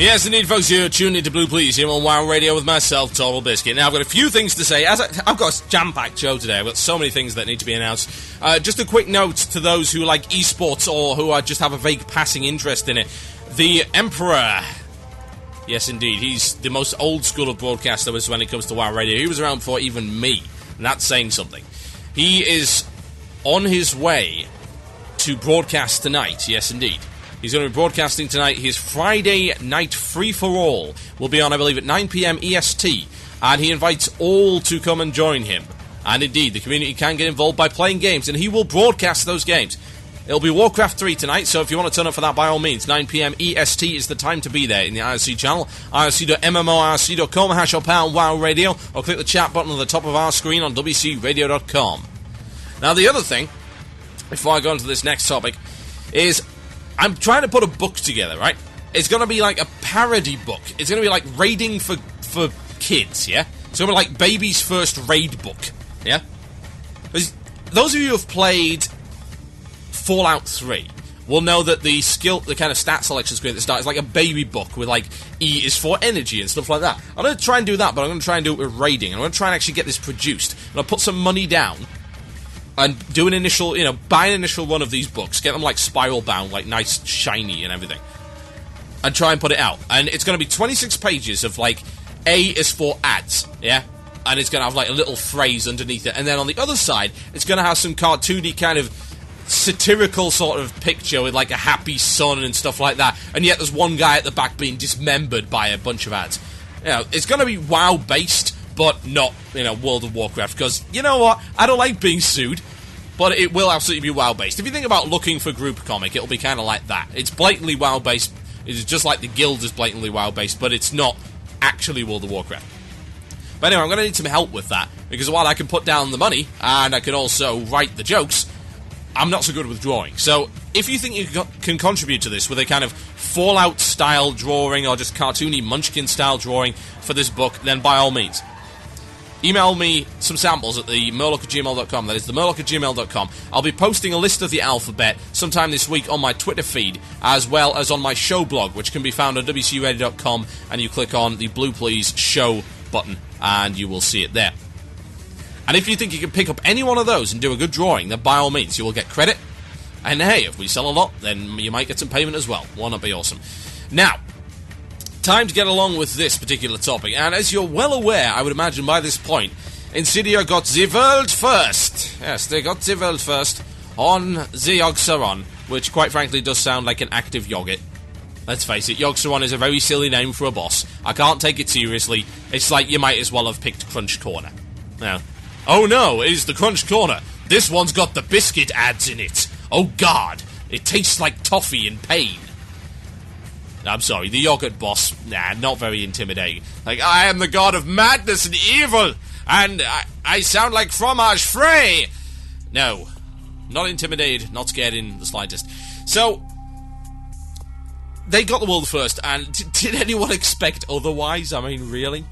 Yes, indeed, folks, you're tuned into Blue Please here on WoW Radio with myself, Total Biscuit. Now, I've got a few things to say. I've got a jam-packed show today. I've got so many things that need to be announced. Just a quick note to those who like esports or who just have a vague passing interest in it. The Emperor... Yes, indeed, he's the most old school of broadcasters when it comes to WoW Radio. He was around before even me, and that's saying something. He is on his way to broadcast tonight, yes, indeed. He's going to be broadcasting tonight. His Friday night free-for-all will be on, I believe, at 9 PM EST, and he invites all to come and join him. And indeed, the community can get involved by playing games, and he will broadcast those games. It'll be Warcraft 3 tonight, so if you want to turn up for that, by all means, 9 PM EST is the time to be there in the IRC channel, irc.mmo.irc.com, hash or pound WoW Radio, or click the chat button on the top of our screen on wcradio.com. Now, the other thing, before I go into this next topic, is I'm trying to put a book together, right? It's going to be like a parody book. It's going to be like raiding for kids, yeah? It's going to be like baby's first raid book, yeah? Those of you who have played Fallout 3 will know that the kind of stat selection screen at the start is like a baby book with like E is for energy and stuff like that. I'm going to try and do that, but I'm going to try and do it with raiding. I'm going to try and actually get this produced. And I'll put some money down and do an initial, buy an initial run of these books, get them like spiral bound, like nice, shiny and everything, and try and put it out. And it's going to be 26 pages of like, A is for ads, yeah? And it's going to have like a little phrase underneath it. And then on the other side, it's going to have some cartoony kind of satirical sort of picture with like a happy sun and stuff like that. And yet there's one guy at the back being dismembered by a bunch of ads. It's going to be WoW-based, but not, World of Warcraft, because, you know what, I don't like being sued, but it will absolutely be WoW-based. If you think about looking for group comic, it'll be kind of like that. It's blatantly WoW-based, it's just like the Guild is blatantly WoW-based, but it's not actually World of Warcraft. But anyway, I'm going to need some help with that, because while I can put down the money, and I can also write the jokes, I'm not so good with drawing. So, if you think you can contribute to this with a kind of Fallout-style drawing, or just cartoony Munchkin-style drawing for this book, then by all means, email me some samples at the murloc@gmail.com. That is the murloc@gmail.com. I'll be posting a list of the alphabet sometime this week on my Twitter feed, as well as on my show blog, which can be found on wcradio.com, and you click on the Blue Please Show button, and you will see it there. And if you think you can pick up any one of those and do a good drawing, then by all means, you will get credit. And hey, if we sell a lot, then you might get some payment as well. Won't that be awesome? Now, time to get along with this particular topic, and as you're well aware, I would imagine by this point, Insidia got the world first. Yes, they got the world first on the Yogg-Saron, which quite frankly does sound like an active yogurt. Let's face it, Yogg-Saron is a very silly name for a boss. I can't take it seriously. It's like you might as well have picked Crunch Corner. Now, oh no, it is the Crunch Corner. This one's got the biscuit ads in it. Oh god, it tastes like toffee in pain. I'm sorry, the yogurt boss, not very intimidating. Like, I am the god of madness and evil, and I sound like fromage frais. No, not intimidated, not scared in the slightest. So, they got the world first, and did anyone expect otherwise? I mean, really?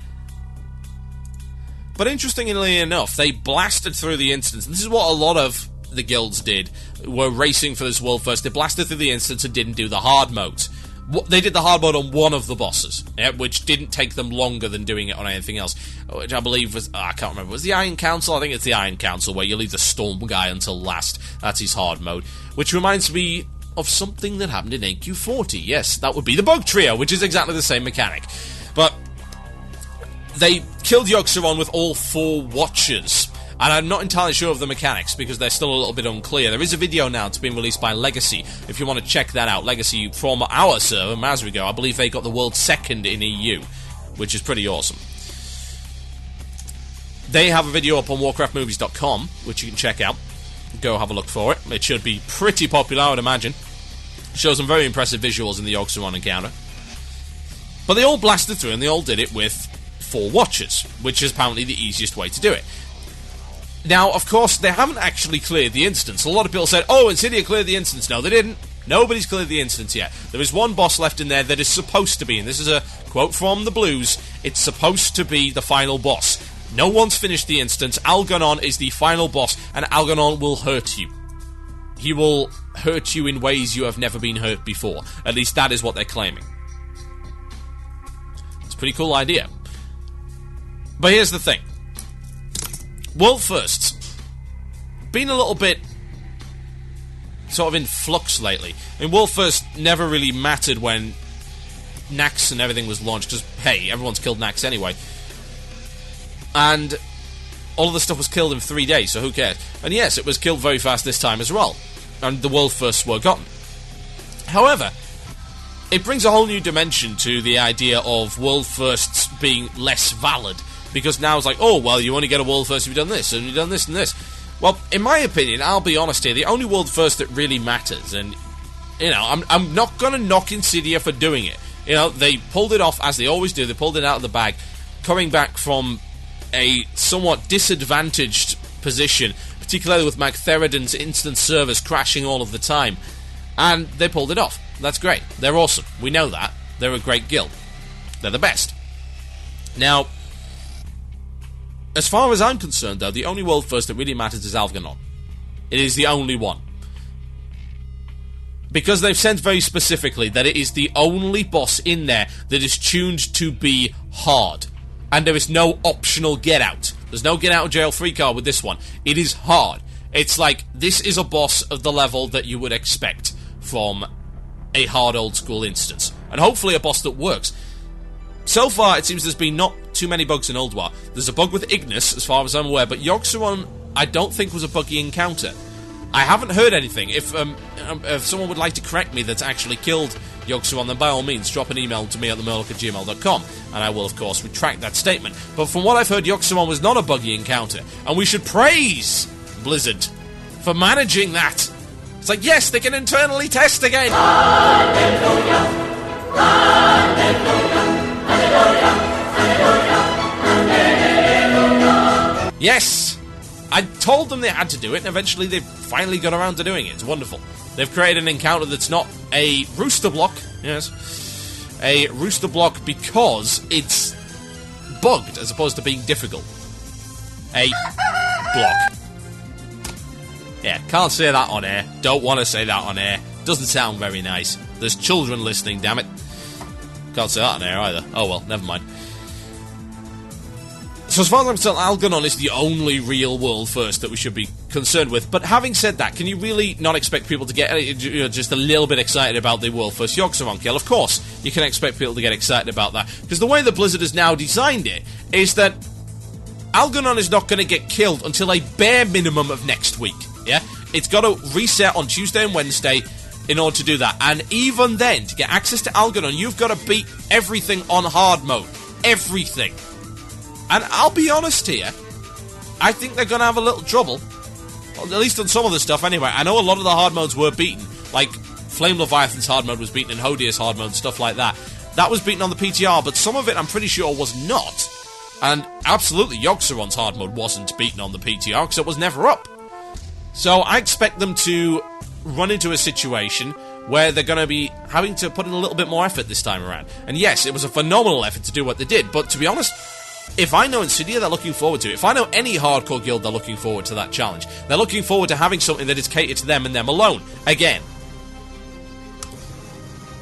But interestingly enough, they blasted through the instance, and this is what a lot of the guilds did, were racing for this world first. They blasted through the instance and didn't do the hard modes. They did the hard mode on one of the bosses, which didn't take them longer than doing it on anything else, which I believe was, I can't remember, was the Iron Council? I think it's the Iron Council, where you leave the Storm guy until last. That's his hard mode, which reminds me of something that happened in AQ40. Yes, that would be the Bug Trio, which is exactly the same mechanic. But they killed Yogg-Saron with all 4 Watchers, and I'm not entirely sure of the mechanics, because they're still a little bit unclear. There is a video now that's been released by Legacy, if you want to check that out. Legacy from our server, Masrigo. I believe they got the world second in EU, which is pretty awesome. They have a video up on warcraftmovies.com, which you can check out. Go have a look for it. It should be pretty popular, I would imagine. Shows some very impressive visuals in the Yogg-Saron encounter. But they all blasted through, and they all did it with 4 Watchers, which is apparently the easiest way to do it. Now, of course, they haven't actually cleared the instance. A lot of people said, oh, Insidia cleared the instance. No, they didn't. Nobody's cleared the instance yet. There is one boss left in there that is supposed to be, and this is a quote from the Blues, it's supposed to be the final boss. No one's finished the instance. Alganon is the final boss, and Alganon will hurt you. He will hurt you in ways you have never been hurt before. At least that is what they're claiming. Pretty cool idea. But here's the thing. World Firsts been a little bit sort of in flux lately. I mean, World First never really mattered when Nax and everything was launched, because, hey, everyone's killed Nax anyway. And all of the stuff was killed in 3 days, so who cares? And yes, it was killed very fast this time as well. And the World Firsts were gotten. However, it brings a whole new dimension to the idea of World Firsts being less valid. Because now it's like, oh, well, you only get a World First if you've done this, and you've done this and this. Well, in my opinion, I'll be honest here, the only World First that really matters, and, you know, I'm not going to knock Insidia for doing it. You know, they pulled it off, as they always do, they pulled it out of the bag, coming back from a somewhat disadvantaged position, particularly with Magtheridon's instance servers crashing all of the time, and they pulled it off. That's great. They're awesome. We know that. They're a great guild. They're the best. Now, as far as I'm concerned, though, the only World First that really matters is Alganon. It is the only one. Because they've said very specifically that it is the only boss in there that is tuned to be hard. And there is no optional get out. There's no get out of jail free card with this one. It is hard. It's like, this is a boss of the level that you would expect from a hard old school instance. And hopefully a boss that works. So far, it seems there's been not too many bugs in Ulduar. There's a bug with Ignis, as far as I'm aware, but Yogg-Saron, I don't think was a buggy encounter. I haven't heard anything. If someone would like to correct me that's actually killed Yogg-Saron, then by all means, drop an email to me at themurloc@gmail.com, and I will, of course, retract that statement. But from what I've heard, Yogg-Saron was not a buggy encounter, and we should praise Blizzard for managing that. It's like, yes, they can internally test again! Hallelujah! Hallelujah! Yes! I told them they had to do it, and eventually they've finally got around to doing it. It's wonderful. They've created an encounter that's not a rooster block. Yes. A rooster block because it's bugged, as opposed to being difficult. A block. Yeah, can't say that on air. Don't want to say that on air. Doesn't sound very nice. There's children listening, damn it. Can't say that on air either. Oh well, never mind. So as far as I'm concerned, Alganon is the only real World First that we should be concerned with. But having said that, can you really not expect people to get just a little bit excited about the World First Yogg-Saron kill? Of course, you can expect people to get excited about that. Because the way that Blizzard has now designed it is that Alganon is not going to get killed until a bare minimum of next week. Yeah? It's got to reset on Tuesday and Wednesday in order to do that. And even then, to get access to Alganon, you've got to beat everything on hard mode. Everything. And I'll be honest here, I think they're going to have a little trouble. Well, at least on some of the stuff anyway. I know a lot of the hard modes were beaten. Like, Flame Leviathan's hard mode was beaten and Hodier's hard mode, stuff like that. That was beaten on the PTR, but some of it I'm pretty sure was not. And absolutely, Yogg-Saron's hard mode wasn't beaten on the PTR, because it was never up. So I expect them to run into a situation where they're going to be having to put in a little bit more effort this time around. And yes, it was a phenomenal effort to do what they did, but to be honest, if I know Insidia, they're looking forward to it. If I know any hardcore guild, they're looking forward to that challenge. They're looking forward to having something that is catered to them and them alone. Again,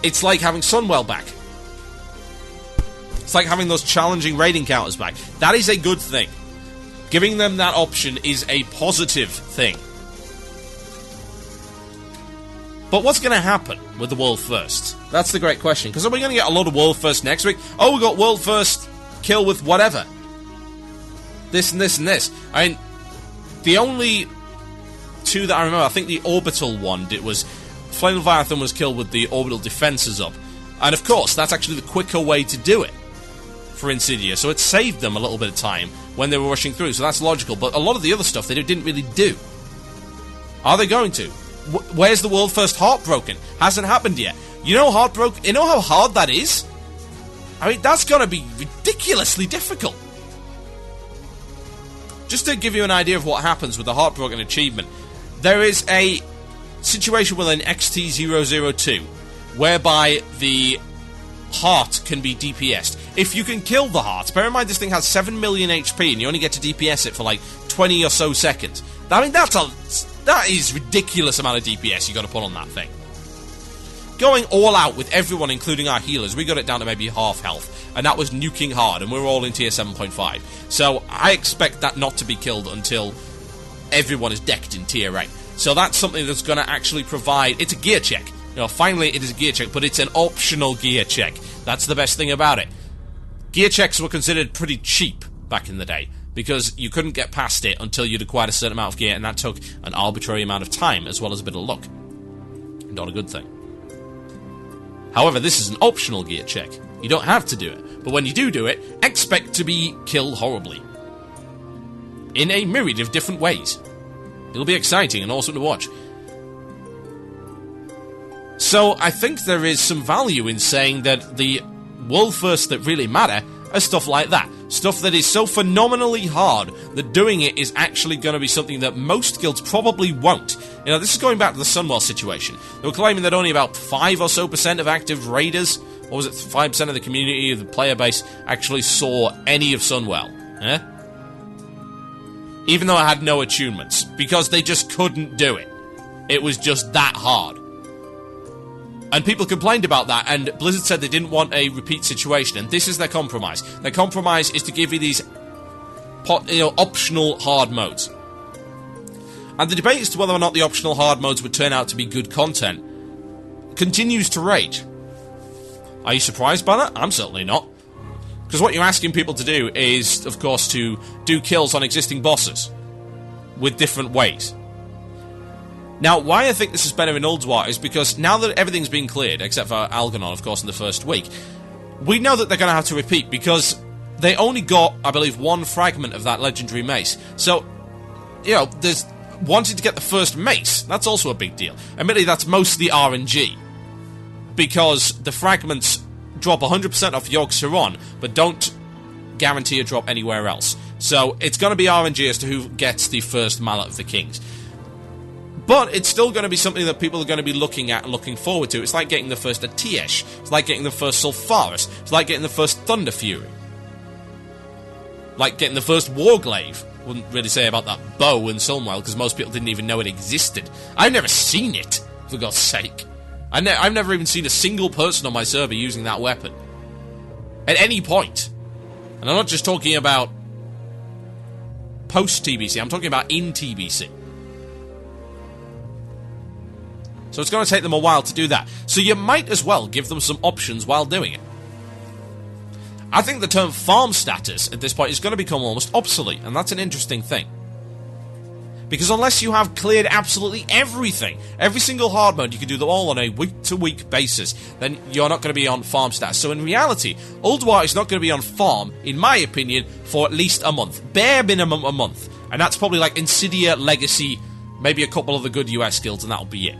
it's like having Sunwell back. It's like having those challenging raid encounters back. That is a good thing. Giving them that option is a positive thing. But what's going to happen with the World First? That's the great question. Because are we going to get a lot of World First next week? Oh, we got World First kill with whatever. This and this and this. I mean, the only two that I remember, I think the orbital one, it was Flame Leviathan was killed with the orbital defenses up. And of course, that's actually the quicker way to do it for Insidia. So it saved them a little bit of time when they were rushing through. So that's logical. But a lot of the other stuff they didn't really do. Are they going to? Where's the World First Heartbroken? Hasn't happened yet. You know Heartbroken? You know how hard that is? I mean, that's going to be ridiculously difficult. Just to give you an idea of what happens with the Heartbroken achievement, there is a situation within XT002 whereby the heart can be DPS'd. If you can kill the heart, bear in mind this thing has 7 million HP and you only get to DPS it for like 20 or so seconds. I mean, that is ridiculous amount of DPS you got to put on that thing. going all out with everyone, including our healers. We got it down to maybe half health, and that was nuking hard, and we were all in tier 7.5. So I expect that not to be killed until everyone is decked in tier 8. So that's something that's going to actually provide... It's a gear check. You know, finally it is a gear check, but it's an optional gear check. That's the best thing about it. Gear checks were considered pretty cheap back in the day, because you couldn't get past it until you'd acquired a certain amount of gear, and that took an arbitrary amount of time, as well as a bit of luck. Not a good thing. However, this is an optional gear check. You don't have to do it, but when you do it, expect to be killed horribly. In a myriad of different ways. It'll be exciting and awesome to watch. So, I think there is some value in saying that the world firsts that really matter are stuff like that. Stuff that is so phenomenally hard that doing it is actually going to be something that most guilds probably won't. You know, this is going back to the Sunwell situation. They were claiming that only about 5 or so % of active raiders, or was it 5% of the community, of the player base, actually saw any of Sunwell. Eh? Even though it had no attunements, because they just couldn't do it. It was just that hard. And people complained about that, and Blizzard said they didn't want a repeat situation, and this is their compromise. Their compromise is to give you these optional hard modes. And the debate as to whether or not the optional hard modes would turn out to be good content continues to rage. Are you surprised by that? I'm certainly not. Because what you're asking people to do is, of course, to do kills on existing bosses with different ways. Now, why I think this is better in Ulduar is because now that everything's been cleared, except for Alganon, of course, in the first week, we know that they're going to have to repeat because they only got, I believe, 1 fragment of that legendary mace. So, you know, there's wanting to get the first mace. That's also a big deal. Admittedly, that's mostly RNG because the fragments drop 100% off Yogg Saron, but don't guarantee a drop anywhere else. So, it's going to be RNG as to who gets the first Mallet of the Kings. But it's still going to be something that people are going to be looking at and looking forward to. It's like getting the first Atiesh. It's like getting the first Sulfaris. It's like getting the first Thunder Fury. Like getting the first Warglaive. Wouldn't really say about that bow in Sunwell, because most people didn't even know it existed. I've never seen it, for God's sake. I've never even seen a single person on my server using that weapon. At any point. And I'm not just talking about post-TBC, I'm talking about in TBC. So it's going to take them a while to do that. So you might as well give them some options while doing it. I think the term farm status at this point is going to become almost obsolete, and that's an interesting thing. Because unless you have cleared absolutely everything, every single hard mode, you can do them all on a week-to-week basis, then you're not going to be on farm status. So in reality, Ulduar is not going to be on farm, in my opinion, for at least a month. Bare minimum a month. And that's probably like Insidia, Legacy, maybe a couple of the good US guilds, and that'll be it.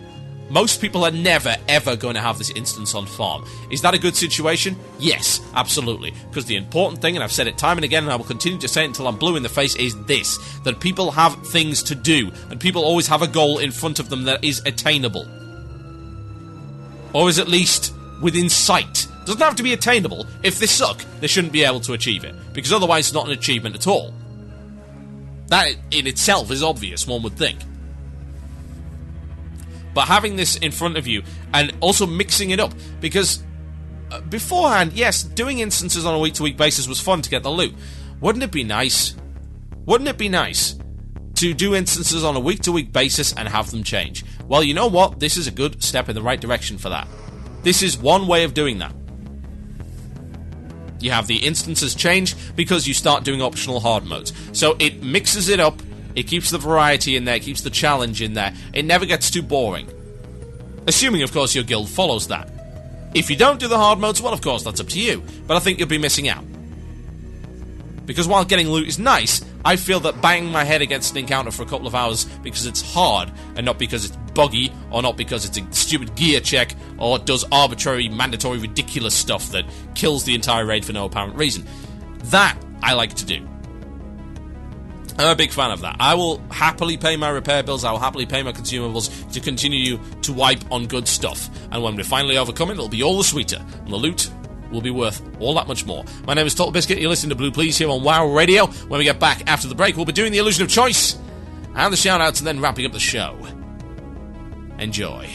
Most people are never, ever going to have this instance on farm. Is that a good situation? Yes, absolutely. Because the important thing, and I've said it time and again, and I will continue to say it until I'm blue in the face, is this. That people have things to do. And people always have a goal in front of them that is attainable. Or is at least within sight. Doesn't have to be attainable. If they suck, they shouldn't be able to achieve it. Because otherwise it's not an achievement at all. That in itself is obvious, one would think. But having this in front of you, and also mixing it up, because beforehand, yes, doing instances on a week-to-week basis was fun to get the loot. Wouldn't it be nice? Wouldn't it be nice to do instances on a week-to-week basis and have them change? Well, you know what? This is a good step in the right direction for that. This is one way of doing that. You have the instances change because you start doing optional hard modes. So it mixes it up. It keeps the variety in there, it keeps the challenge in there. It never gets too boring. Assuming, of course, your guild follows that. If you don't do the hard modes, well, of course, that's up to you. But I think you'll be missing out. Because while getting loot is nice, I feel that banging my head against an encounter for a couple of hours because it's hard, and not because it's buggy, or not because it's a stupid gear check, or does arbitrary, mandatory, ridiculous stuff that kills the entire raid for no apparent reason. That I like to do. I'm a big fan of that. I will happily pay my repair bills, I will happily pay my consumables to continue to wipe on good stuff. And when we finally overcome it, it'll be all the sweeter, and the loot will be worth all that much more. My name is Total Biscuit, you're listening to Blue Please here on WoW Radio. When we get back after the break, we'll be doing the Illusion of Choice, and the shout-outs, and then wrapping up the show. Enjoy.